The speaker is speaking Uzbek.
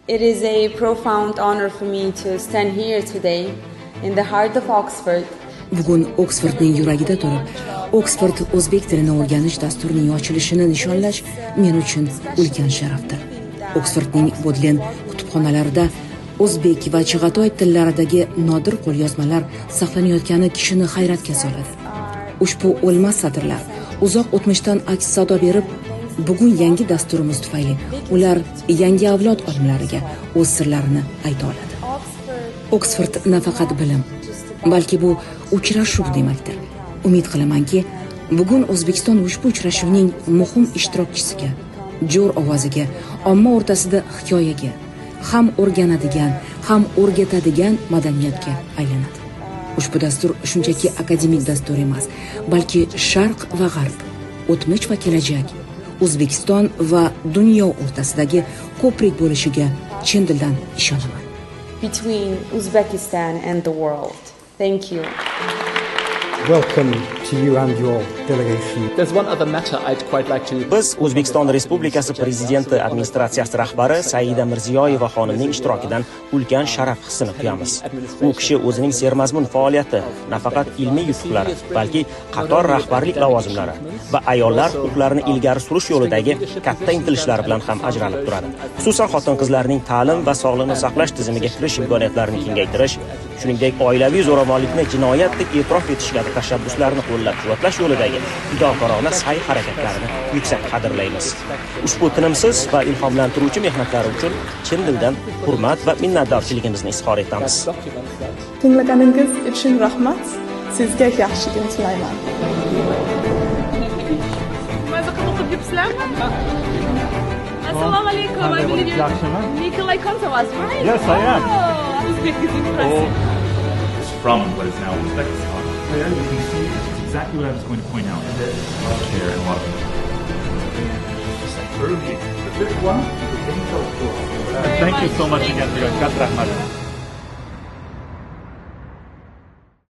It is a profound honor for me to stand here today in the heart of Oxford. Bugun Oksfordning yuragida turib, Oksford o'zbek tilini o'rganish dasturining ochilishini nishonlash men uchun ulkan sharafdir. Oksfordning Bodlen kutubxonalarida o'zbek va chig'atoy tillaridagi nodir qo'lyozmalar saqlanayotgani kishini hayratga soladi. Ushbu o'lmas satrlar uzoq o'tmishdan aks sado berib, bugun yangi dasturimiz tufayli ular yangi avlod olimlariga o'z sirlarini ayta oladi. Oksford nafaqat bilim, balki bu uchrashuv demakdir. Umid qilamanki, bugun O'zbekiston ushbu uchrashuvning muhim ishtirokchisiga, jo'r ovoziga, omma o'rtasida hikoyaga, ham o'rganadigan, ham o'rgatadigan madaniyatga aylanadi. Ushbu dastur shunchaki akademik dastur emas, balki Sharq va G'arb, o'tmish va kelajak, O'zbekiston va dunyo o'rtasidagi ko'prik bo'lishiga chin dildan ishonaman. Between Uzbekistan and the world. Thank you. Welcome to you and your delegation. There's one other matter I'd quite like to. Biz O'zbekiston Respublikasi Prezidenti administratsiyasi rahbari Saida Mirziyoyeva xonimning ishtirokidan ulkan sharaf hissini tuyamiz. U kishi o'zining sermazmun faoliyati, nafaqat ilmiy yutuqlari, balki qator rahbarlik lavozimlari va ayollar huquqlarini ilgari surish yo'lidagi katta intilishlari bilan ham ajralib turadi. Xususan xotin-qizlarning ta'lim va sog'liqni saqlash tizimiga kirish imkoniyatlarini kengaytirish, shuningdek oilaviy zo'ravonlikni jinoyat deb e'tirof etish kabi tashabbuslarini qo'llab-quvvatlash yo'lidagi fidokorona sa'y-harakatlarini yuksak qadrlaymiz. Ushbu tinimsiz va ilhomlantiruvchi mehnatlari uchun chin dildan hurmat va minnatdorchiligimizni izhor etamiz. Tinglaganingiz uchun rahmat. Sizga yaxshi kun tilayman. Assalomu alaykum. I believe you're Nikolay Kontovas, right? Yes, I am. Uzbek is impressive. It's from what is now Uzbekistan. There you can see exactly what I was going to point out. Here and what. Thank you so much again for your Rahmat.